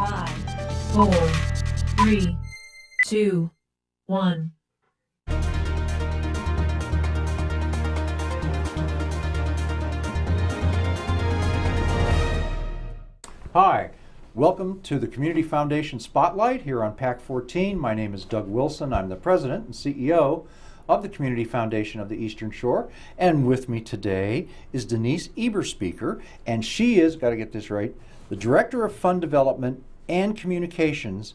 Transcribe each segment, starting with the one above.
5, 4, 3, 2, 1. Hi, welcome to the Community Foundation Spotlight here on PAC 14. My name is Doug Wilson. I'm the president and CEO of the Community Foundation of the Eastern Shore. And with me today is Denise Eberspeaker, and she is, got to get this right, the Director of Fund Development and Communications.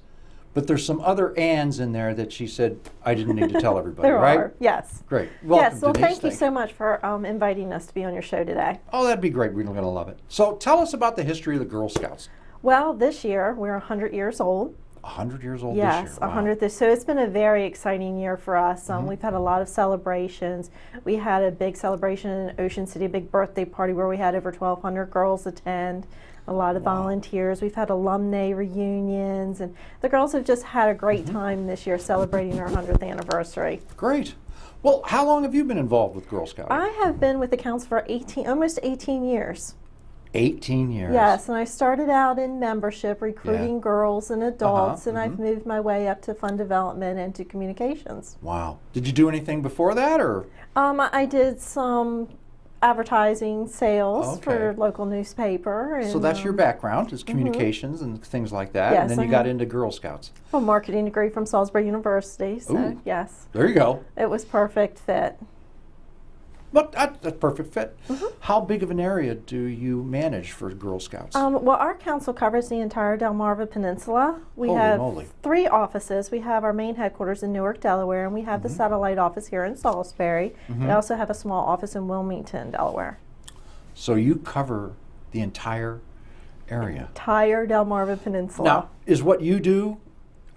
But there's some other ands in there that she said I didn't need to tell everybody, There right? are, yes. Great. Welcome, Yes, well, Denise. thank you so much for inviting us to be on your show today. Oh, that'd be great. We're going to love it. So tell us about the history of the Girl Scouts. Well, this year we're 100 years old. 100 years old Yes, this year. Wow. 100. So it's been a very exciting year for us. We've had a lot of celebrations. We had a big celebration in Ocean City, a big birthday party where we had over 1,200 girls attend. A lot of volunteers. We've had alumni reunions, and the girls have just had a great time this year celebrating our 100th anniversary. Great. Well, how long have you been involved with Girl Scouting? I have been with the council for almost 18 years. 18 years. Yes, and I started out in membership, recruiting girls and adults, and I've moved my way up to fund development and to communications. Wow. Did you do anything before that, or? I did some advertising sales for Okay. local newspaper. And, So that's your background, is communications and things like that, Yes, and then I you got have. into Girl Scouts. a marketing degree from Salisbury University, so Ooh. yes, There you go. it was perfect fit. But that's a perfect fit. How big of an area do you manage for Girl Scouts? Well, our council covers the entire Delmarva Peninsula. We Holy have moly. 3 offices. We have our main headquarters in Newark, Delaware, and we have the satellite office here in Salisbury. We also have a small office in Wilmington, Delaware. So you cover the entire area. Entire Delmarva Peninsula. Now, is what you do,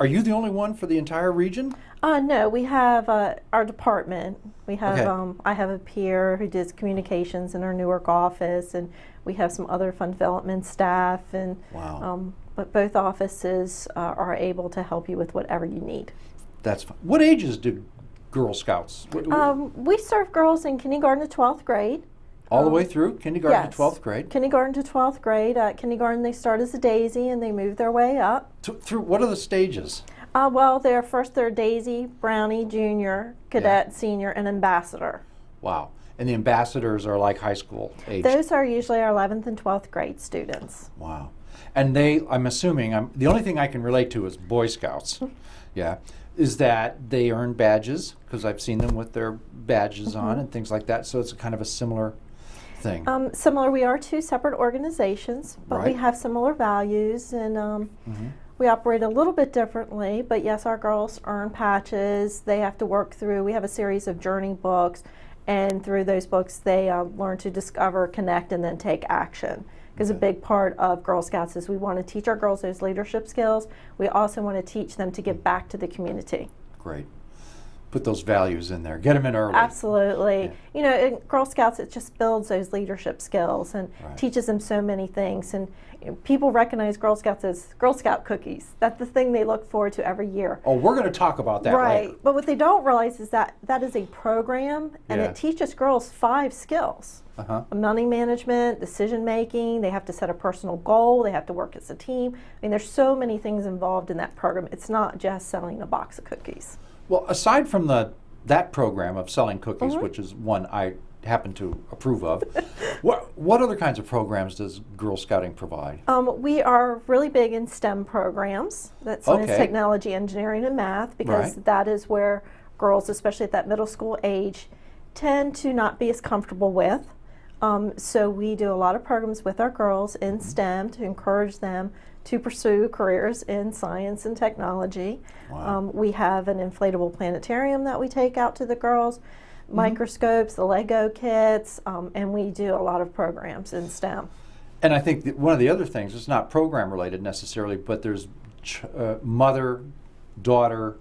are you the only one for the entire region? No, we have our department. We have Okay. I have a peer who does communications in our Newark office, and we have some other fund development staff. And Wow. but both offices are able to help you with whatever you need. That's fun. What ages do Girl Scouts? We serve girls in kindergarten to 12th grade. All the way through kindergarten Yes. to 12th grade? Kindergarten to 12th grade. Kindergarten, they start as a daisy and they move their way up. Through what are the stages? Well, they're daisy, brownie, junior, cadet, senior, and ambassador. Wow. And the ambassadors are like high school age? Those are usually our 11th and 12th grade students. Wow. And I'm assuming, the only thing I can relate to is Boy Scouts. Yeah. Is that they earn badges, because I've seen them with their badges on and things like that. So it's kind of a similar thing. Similar, we are 2 separate organizations, but we Right. have similar values, and we operate a little bit differently. But yes, our girls earn patches. They have to work through, we have a series of journey books, and through those books they learn to discover, connect, and then take action. Because a big part of Girl Scouts is we want to teach our girls those leadership skills. We also want to teach them to give back to the community. Great. Put those values in there. Get them in early. Absolutely. Yeah. You know, in Girl Scouts, it just builds those leadership skills and Right. teaches them so many things. And people recognize Girl Scouts as Girl Scout cookies. That's the thing they look forward to every year. Oh, we're going to talk about that Right. later. But what they don't realize is that that is a program, and Yeah. it teaches girls 5 skills. Money management, decision making, they have to set a personal goal, they have to work as a team. I mean, there's so many things involved in that program. It's not just selling a box of cookies. Well, aside from that program of selling cookies, which is one I happen to approve of, what other kinds of programs does Girl Scouting provide? We are really big in STEM programs. That's science, Okay. technology, engineering, and math, because Right. that is where girls, especially at that middle school age, tend to not be as comfortable with. So we do a lot of programs with our girls in STEM to encourage them to pursue careers in science and technology. Wow. We have an inflatable planetarium that we take out to the girls, microscopes, the Lego kits, and we do a lot of programs in STEM. And I think that one of the other things, it's not program related necessarily, but there's mother-daughter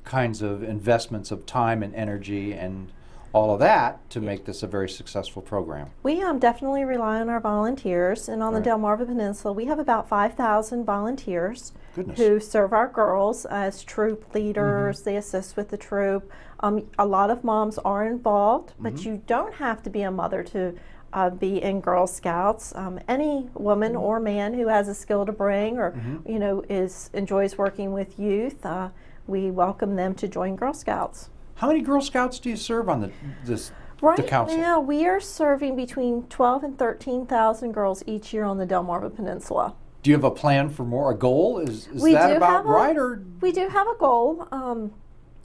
kinds of investments of time and energy and all of that to make this a very successful program. We definitely rely on our volunteers, and on the Right. Delmarva Peninsula, we have about 5,000 volunteers Goodness. who serve our girls as troop leaders. They assist with the troop. A lot of moms are involved, but you don't have to be a mother to be in Girl Scouts. Any woman or man who has a skill to bring, or enjoys working with youth, we welcome them to join Girl Scouts. How many Girl Scouts do you serve on the Right council? now, we are serving between 12 and 13,000 girls each year on the Delmarva Peninsula. Do you have a plan for more? A goal? Is We that do about have right? Or We do have a goal.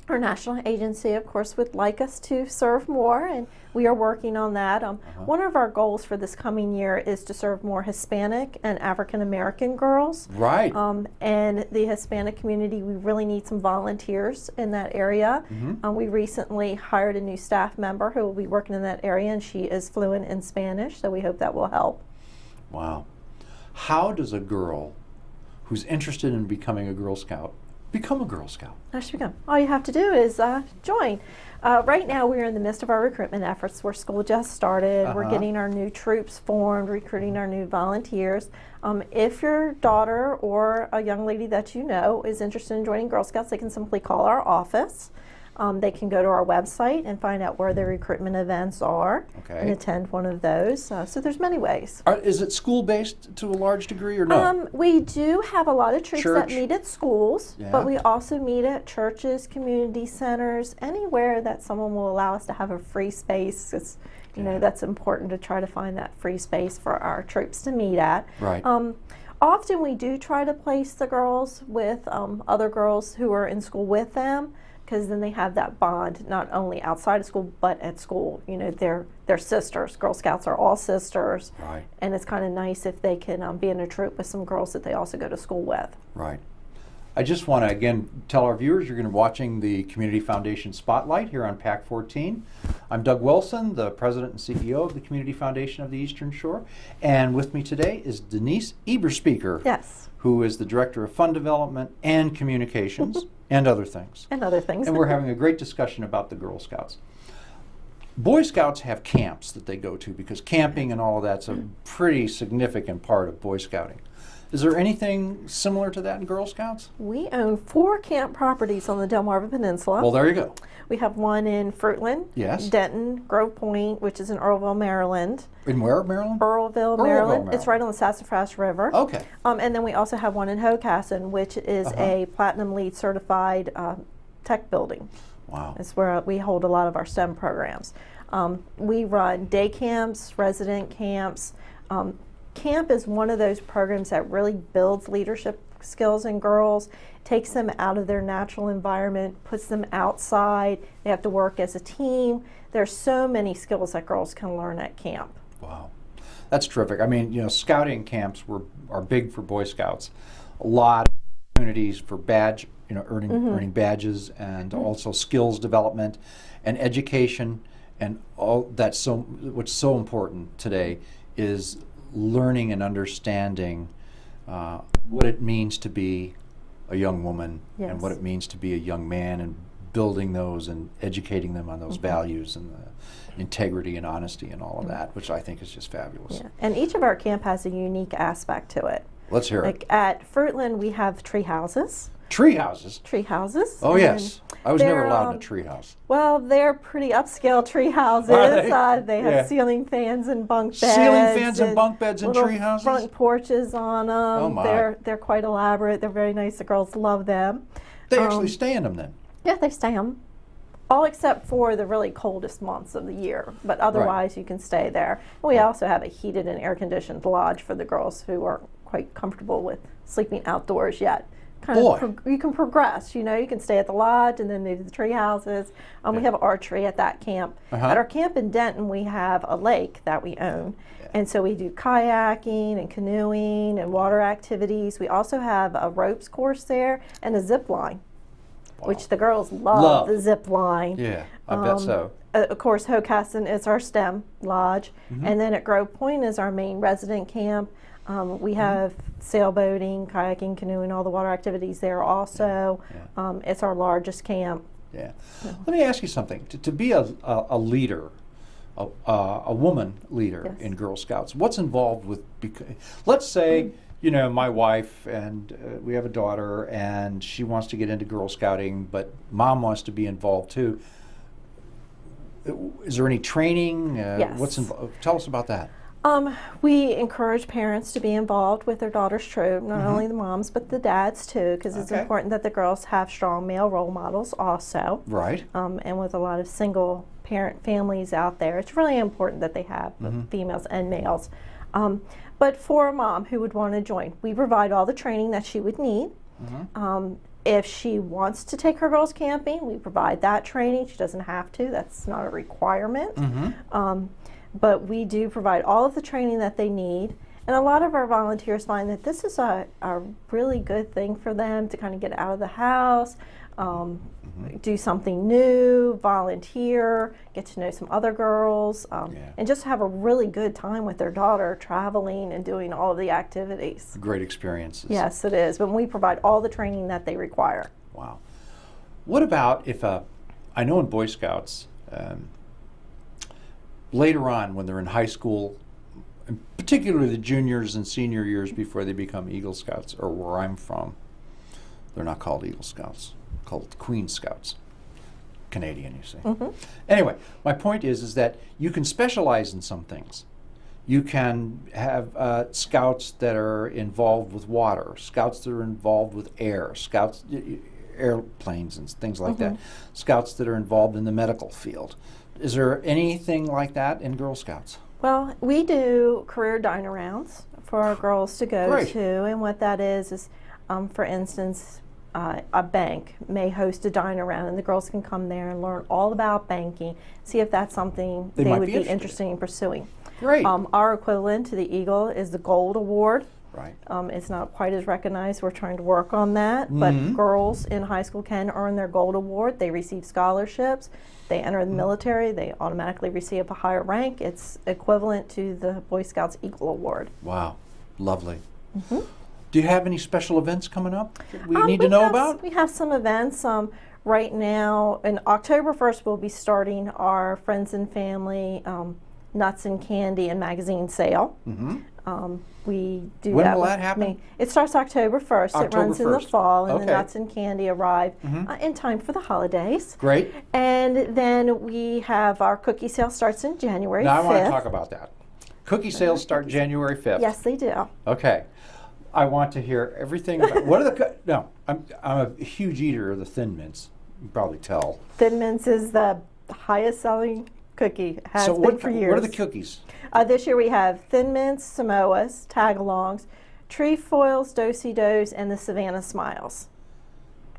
Our national agency, of course, would like us to serve more, and we are working on that. One of our goals for this coming year is to serve more Hispanic and African American girls. right? And the Hispanic community, we really need some volunteers in that area. We recently hired a new staff member who will be working in that area, and she is fluent in Spanish, so we hope that will help. Wow. How does a girl who's interested in becoming a Girl Scout become a Girl Scout? All you have to do is join. Right now, we're in the midst of our recruitment efforts where school just started. We're getting our new troops formed, recruiting our new volunteers. If your daughter or a young lady that you know is interested in joining Girl Scouts, they can simply call our office. They can go to our website and find out where their recruitment events are and attend one of those. So there's many ways. Is it school-based to a large degree or no? We do have a lot of troops that meet at schools, Yeah. but we also meet at churches, community centers, anywhere that someone will allow us to have a free space. It's, that's important to try to find that free space for our troops to meet at. Right. Often we do try to place the girls with other girls who are in school with them, because then they have that bond not only outside of school but at school. They're sisters. Girl Scouts are all sisters, Right. and it's kind of nice if they can be in a troop with some girls that they also go to school with. Right. I just want to again tell our viewers you're going to be watching the Community Foundation Spotlight here on PAC 14. I'm Doug Wilson, the President and CEO of the Community Foundation of the Eastern Shore, and with me today is Denise Eberspeaker, Yes, who is the Director of Fund Development and Communications and other things. and other things. And we're having a great discussion about the Girl Scouts. Boy Scouts have camps that they go to because camping and all of that's a pretty significant part of Boy Scouting. Is there anything similar to that in Girl Scouts? We own 4 camp properties on the Delmarva Peninsula. Well, there you go. We have one in Fruitland, Yes. Denton, Grove Point, which is in Earlville, Maryland. In where, Maryland? Earlville, Earlville, Maryland. It's Maryland. right on the Sassafras River. Okay. And then we also have one in Hocassin, which is a Platinum LEED certified tech building. Wow. It's where we hold a lot of our STEM programs. We run day camps, resident camps. Camp is one of those programs that really builds leadership skills in girls, takes them out of their natural environment, puts them outside. They have to work as a team. There's so many skills that girls can learn at camp. Wow. That's terrific. I mean, scouting camps are big for Boy Scouts. A lot of opportunities for badge, earning badges, and also skills development and education, and all that's what's so important today is learning and understanding what it means to be a young woman and what it means to be a young man, and building those and educating them on those values and the integrity and honesty and all of that, which I think is just fabulous. Yeah. And each of our camp has a unique aspect to it. Let's hear it. Like at Fruitland, we have tree houses. Tree houses? Tree houses. Oh, yes. I was never they're, allowed in a tree house. Well, they're pretty upscale tree houses. Are they? They have Yeah. ceiling fans and bunk beds. Ceiling fans and bunk beds in little tree houses? front porches on them. Oh, my. They're quite elaborate. They're very nice. The girls love them. They actually stay in them then? Yeah, they stay them. All except for the really coldest months of the year, but otherwise you can stay there. And we also have a heated and air-conditioned lodge for the girls who aren't quite comfortable with sleeping outdoors yet. You can progress. You can stay at the lodge and then move to the tree houses. We have archery at that camp. At our camp in Denton, we have a lake that we own. And so we do kayaking and canoeing and water activities. We also have a ropes course there and a zip line, which the girls love the zip line. Yeah, I bet so. Of course, Hocassin is our STEM lodge. And then at Grove Point is our main resident camp. We have sailboating, kayaking, canoeing, all the water activities there also. It's our largest camp. Yeah. Let me ask you something. To be a leader, a woman leader in Girl Scouts, what's involved with, let's say, my wife and we have a daughter and she wants to get into Girl Scouting, but mom wants to be involved too. is there any training? Yes. What's involved? Tell us about that. We encourage parents to be involved with their daughter's troop, not Mm-hmm. only the moms, but the dads too, because it's Okay. important that the girls have strong male role models also. Right. And with a lot of single parent families out there, it's really important that they have both females and males. But for a mom who would want to join, we provide all the training that she would need. If she wants to take her girls camping, we provide that training. She doesn't have to, that's not a requirement. But we do provide all of the training that they need. And a lot of our volunteers find that this is a really good thing for them to kind of get out of the house, do something new, volunteer, get to know some other girls, and just have a really good time with their daughter traveling and doing all of the activities. Great experiences. Yes, it is. But we provide all the training that they require. Wow. What about if I know in Boy Scouts, later on when they're in high school, and particularly the juniors and senior years before they become Eagle Scouts, or where I'm from, they're not called Eagle Scouts, called Queen Scouts. Canadian, you see. Anyway, my point is that you can specialize in some things. You can have scouts that are involved with water, scouts that are involved with air, scouts, airplanes and things like that, scouts that are involved in the medical field. Is there anything like that in Girl Scouts? Well, we do career dine-arounds for our girls to go Great. to, and what that is, for instance, a bank may host a dine-around, and the girls can come there and learn all about banking, see if that's something They they might would be be interested interested in pursuing. Great. Our equivalent to the Eagle is the Gold Award. Right. It's not quite as recognized. We're trying to work on that. But girls in high school can earn their Gold Award. They receive scholarships. They enter the military. They automatically receive a higher rank. It's equivalent to the Boy Scouts Eagle Award. Wow. Lovely. Do you have any special events coming up that we need to We know have about? We have some events. Right now, in October 1st, we'll be starting our Friends and Family Nuts and Candy and Magazine sale. We do When that will with that happen? It starts October 1st. It October runs in the 1st. fall, and Okay. the nuts and candy arrive in time for the holidays. Great. And then we have our cookie sale starts in January Now I 5th. want to talk about that. Cookie sales start January 5th. Yes, they do. Okay. I want to hear everything about what are the no, I'm a huge eater of the Thin Mints. You can probably tell. Thin Mints is the highest selling cookie. Has So been for years. what are the cookies? This year we have Thin Mints, Samoas, Tagalongs, Trefoils, Do-si-dos, and the Savannah Smiles,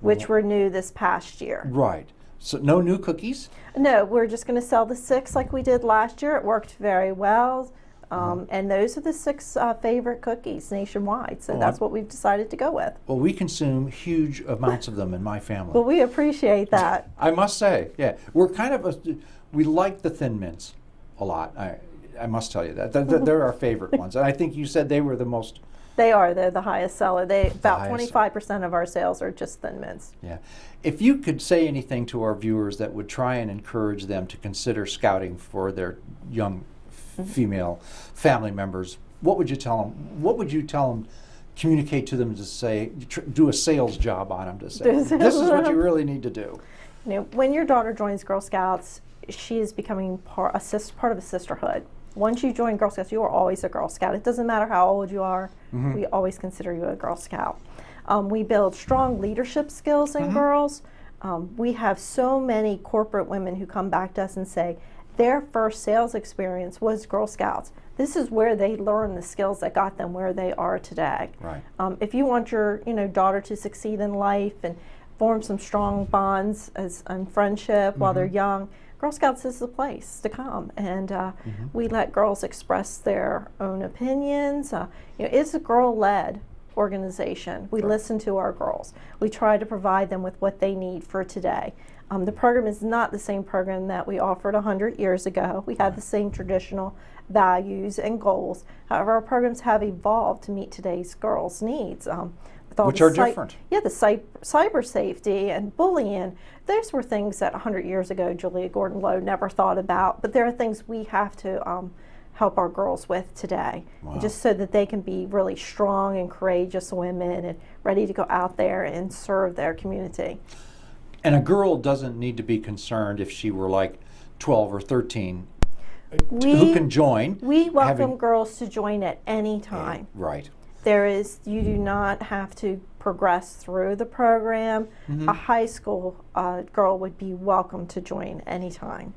which were new this past year. Right. So no new cookies? No, we're just going to sell the 6 like we did last year. It worked very well. And those are the 6 favorite cookies nationwide. So that's what we've decided to go with. Well, we consume huge amounts of them in my family. Well, we appreciate that. I must say, yeah, we're kind of we like the Thin Mints a lot. I must tell you that they're our favorite ones, and I think you said they were the most. They're the highest seller. About highest 25% of our sales are just Thin Mints. Yeah, if you could say anything to our viewers that would try and encourage them to consider scouting for their young female family members, what would you tell them? What would you tell them? Communicate to them to say, do a sales job on them to say, this is what you really need to do. You know, when your daughter joins Girl Scouts, she is becoming part of a sisterhood. Once you join Girl Scouts, you are always a Girl Scout. It doesn't matter how old you are. We always consider you a Girl Scout. We build strong leadership skills in girls. We have so many corporate women who come back to us and say their first sales experience was Girl Scouts. This is where they learn the skills that got them where they are today. Right. If you want your daughter to succeed in life and form some strong bonds and friendship while they're young, Girl Scouts is the place to come. And we let girls express their own opinions. It's a girl-led organization. We listen to our girls. We try to provide them with what they need for today. The program is not the same program that we offered 100 years ago. We have the same traditional values and goals. However, our programs have evolved to meet today's girls' needs. With all Which the are different. Yeah, the cyber safety and bullying. Those were things that 100 years ago Julia Gordon-Low never thought about. But there are things we have to help our girls with today, just so that they can be really strong and courageous women and ready to go out there and serve their community. And a girl doesn't need to be concerned if she were like 12 or 13 who We, can join. we welcome having- girls to join at any time. Right. You do not have to progress through the program. Mm-hmm. A high school girl would be welcome to join anytime.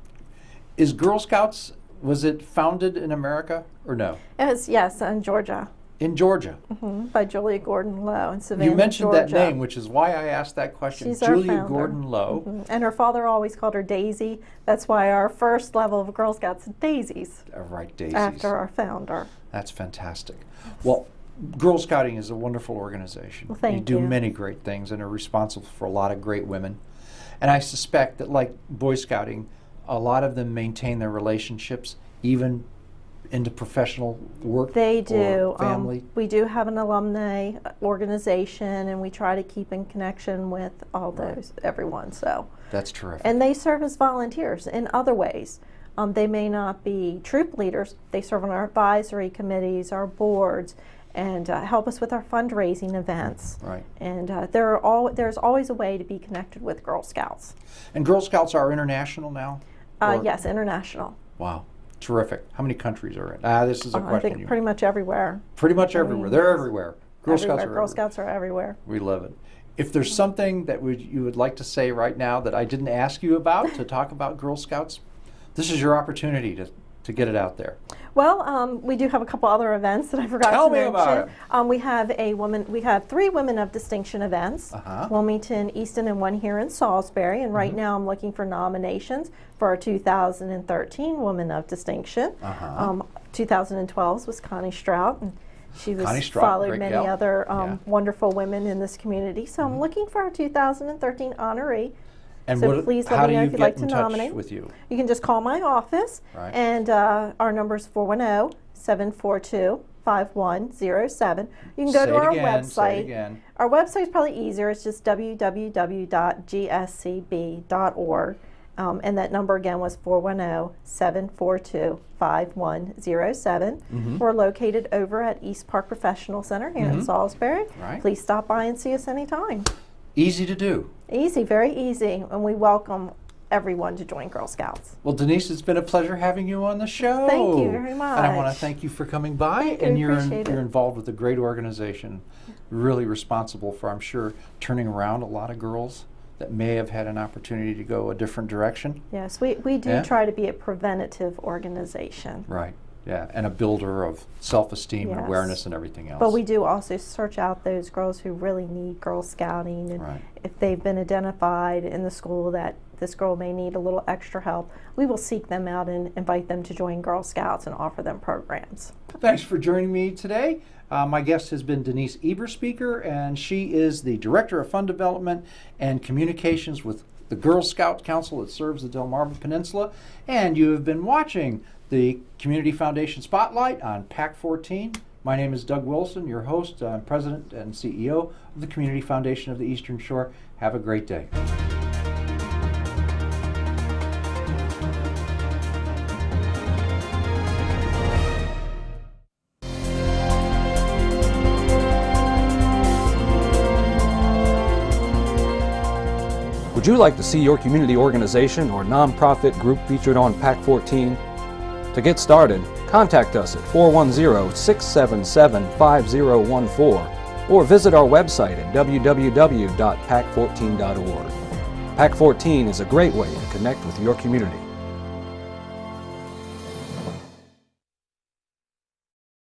Is Girl Scouts, was it founded in America or no? Yes, in Georgia, In Georgia. by Julia Gordon Lowe in Savannah, You mentioned Georgia. that name, which is why I asked that question. She's our Julia founder. Gordon Lowe. And her father always called her Daisy. That's why our first level of Girl Scouts is Daisies, Right, Daisies. after our founder. That's fantastic. Well, Girl Scouting is a wonderful organization. Well, thank you do you. many great things and are responsible for a lot of great women. And I suspect that, like Boy Scouting, a lot of them maintain their relationships even into professional work. They or do. family. We do have an alumni organization, and we try to keep in connection with all those, everyone. So, That's terrific. and they serve as volunteers in other ways. They may not be troop leaders. They serve on our advisory committees, our boards, and help us with our fundraising events. Right. And there's always a way to be connected with Girl Scouts. And Girl Scouts are international now? Or- Yes, international. Wow. Terrific. How many countries are in? This is a I question. think pretty much everywhere. Pretty much everywhere. They're everywhere. Girl Scouts are Girl everywhere. Scouts are everywhere. We love it. If there's something that you would like to say right now that I didn't ask you about to talk about Girl Scouts, this is your opportunity to get it out there. Well, we do have a couple other events that I forgot Tell to me mention. about We have 3 Women of Distinction events, Wilmington, Easton, and one here in Salisbury. And right now I'm looking for nominations for our 2013 Women of Distinction. 2012 was Connie Strout, and she was Connie Strout, followed great many gal. other Yeah. wonderful women in this community. So I'm looking for our 2013 honoree. And So please let how me do know you if you'd get like in to touch nominate. with you? You can just call my office, Right. and our number is 410-742-5107. You can go Say to it our again, say it website. again. Our website is probably easier. It's just www.gscb.org. And that number again was 410-742-5107. We're located over at East Park Professional Center here in Salisbury. Right. Please stop by and see us anytime. Easy to do. Easy, very easy, and we welcome everyone to join Girl Scouts. Well, Denise, it's been a pleasure having you on the show. Thank you very And I want to much. thank you for coming by. Thank you, And appreciate it. you're involved with a great organization, really responsible for, I'm sure, turning around a lot of girls that may have had an opportunity to go a different direction. Yes, we do Yeah. try to be a preventative organization. Right. Yeah, and a builder of self-esteem and Yes. awareness and everything else. But we do also search out those girls who really need Girl Scouting, and Right. if they've been identified in the school that this girl may need a little extra help, we will seek them out and invite them to join Girl Scouts and offer them programs. Thanks for joining me today. My guest has been Denise Eberspeaker, and she is the Director of Fund Development and Communications with the Girl Scout Council that serves the Delmarva Peninsula. And you have been watching the Community Foundation Spotlight on PAC 14. My name is Doug Wilson, your host, President and CEO of the Community Foundation of the Eastern Shore. Have a great day. Would you like to see your community organization or nonprofit group featured on PAC 14? To get started, contact us at 410-677-5014 or visit our website at www.pac14.org. PAC 14 is a great way to connect with your community.